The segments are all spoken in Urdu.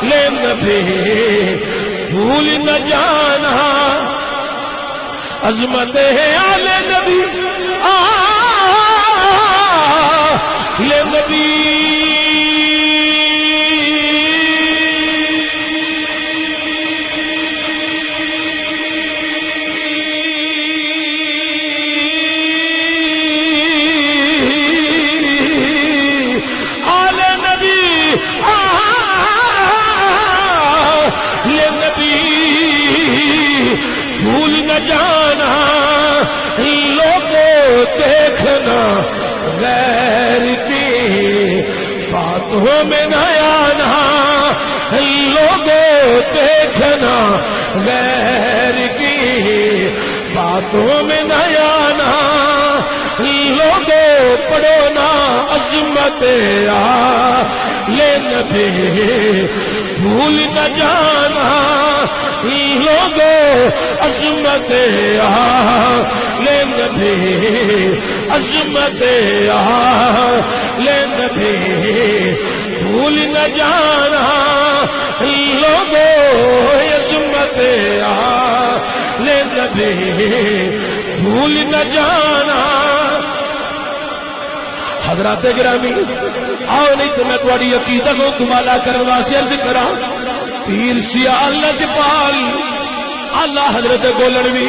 لے نبی بھول نہ جانا عظمت آل نبی لے نبی بھول نہ جانا لوگوں دیکھنا غیر کی باتوں میں نہ آنا لوگوں دیکھنا غیر کی باتوں میں نہ آنا لوگوں پڑھو نا عظمت آل نبی بھول نہ جانا لوگوں عظمت آل نبی عظمت آل نبی بھول نہ جانا لوگوں عظمت آل نبی بھول نہ جانا حضرات گرامی آؤ نہیں تو میں تھوڑی عقیدت کو کمالا کرنے واسطے عرض کراں پیر سیاہ لجپال اللہ حضرت گولڑوی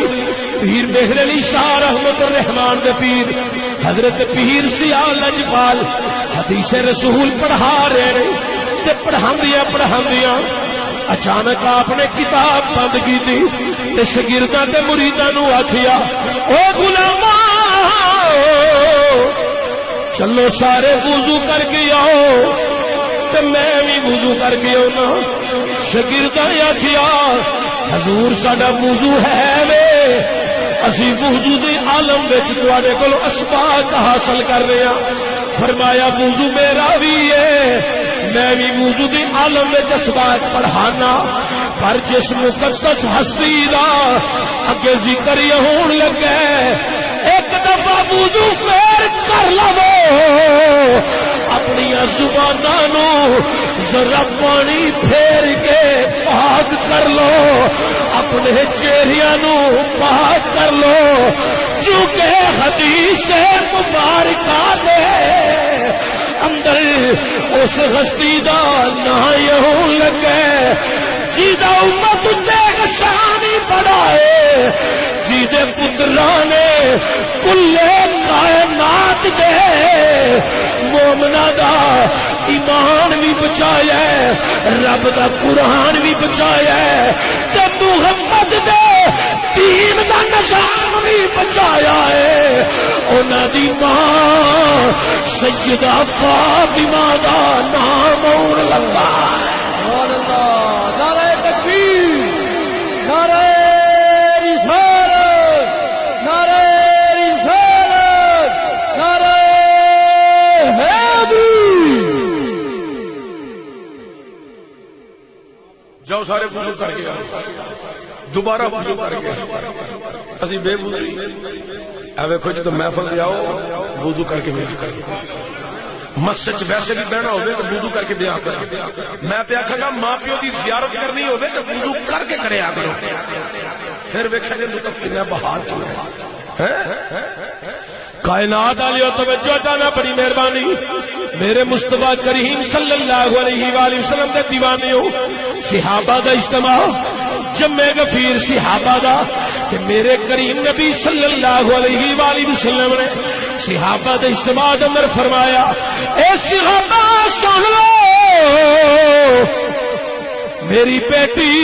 پیر مہر علی شاہ رحمت الرحمان دے پیر حضرت پیر سیاہ لجپال حدیث رسول پڑھا رہے تے پڑھاندیاں اچانک آپ نے کتاب بند کی تھی تے شاگرداں تے مریداں نو آکھیا او غلاماں چلو سارے وضو کر کے آؤ تے میں بھی وضو کر کے آنا شاگرداں آکھیا حضور ساڈا وضو ہے وے اسی وضو دے عالم وچ تواڈے کول اسباق حاصل کر رہے ہاں فرمایا وضو میرا بھی ہے میں بھی وضو دے عالم وچ اسباق پڑھانا پر جس مقدس ہستی دا اگے ذکر یہ ہون لگا ایک دفعہ وضو پھر کر لو اپنی زباناں نو ذرا پانی پھیر کے پاک کر لو اپنے چہریاں نو پاک کر لو چونکہ حدیث مبارکہ دے اندر اس ہستی دا نا یوں لگے جیدہ امت تے شانی بڑھائے جیدے پتران نے کلے کائنات دے مومنہ دا ایمان بھی بچایا ہے رب دا قرآن بھی بچایا ہے تے محمد دے دین دا نشان بھی بچایا ہے انہاں دی ماں سیدہ فاطمہ دا نام اور لگا سبحان اللہ نعرہ تکبیر نعرہ جاؤ سارے وضو کر کے دوبارہ وضو کر کے اسی بے وضو اے ویکھو جے تو محفل تے آؤ وضو کر کے مسجد ویسے بھی بہنا ہوے تو وضو کر کے دیا کرو میں تے آکھاں گا ماں پیو دی زیارت کرنی ہوے تو وضو کر کے کریا کرو پھر ویکھیں گے لطف کتنا بہار کیا ہے کائنات والیو توجہ جانا بڑی مہربانی میرے مصطفیٰ کریم صلی اللہ علیہ وآلہ وسلم دے دیوانیو صحابہ دا اجتماع جمع غفیر صحابہ دا کہ میرے کریم نبی صلی اللہ علیہ وآلہ وسلم نے صحابہ دا اجتماع دے اندر فرمایا اے صحابہ سن لو میری بیٹی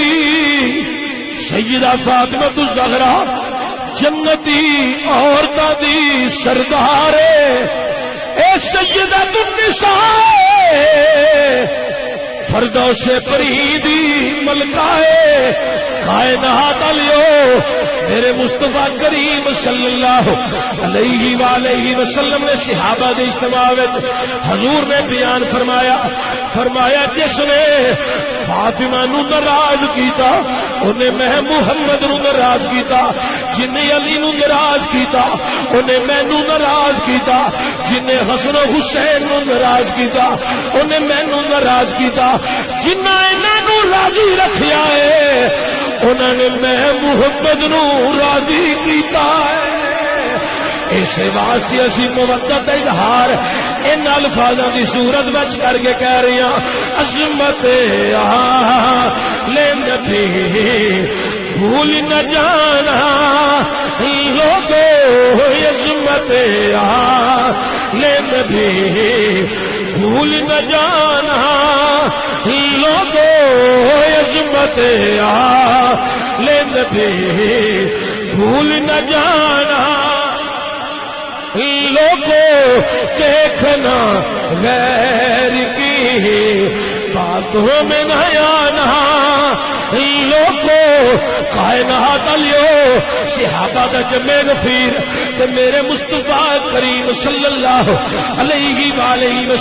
سیدہ فاطمہ الزہرا جنتی عورتاں دی سردار اے سیدہ النساء فردوس پریدی ملکائے کائنات علیو میرے مصطفیٰ کریم صلی اللہ علیہ وآلہ وسلم نے صحابہ دے اجتماع وچ حضور نے بیان فرمایا جس نے فاطمہ نو ناراض کیتا انہیں میں محمد نو ناراض کیتا جن علی نو ناراض کیتا انہیں میں نو ناراض کیتا جن حسن و حسین نو ناراض کیتا انہیں میں نو ناراض کیتا جنہ انہاں راضی رکھیا ہے انہوں نے میں محمد نو راضی کیتا ہے اس واسطے اسی مودت اظہار ان الفاظاں دی صورت وچ کر کے کہہ رہی ہاں عظمت لے نبی بھول نہ جانا لوگو عظمت لے نبی بھول نہ جانا لوگو عظمت لے نبی بھول نہ جانا لوگوں دیکھنا غیر کی باتوں میں نہ آنا لوگوں کائنات علیو صحابہ دا جمع غفیر تے میرے مصطفیٰ کریم صلی اللہ علیہ وآلہ وسلم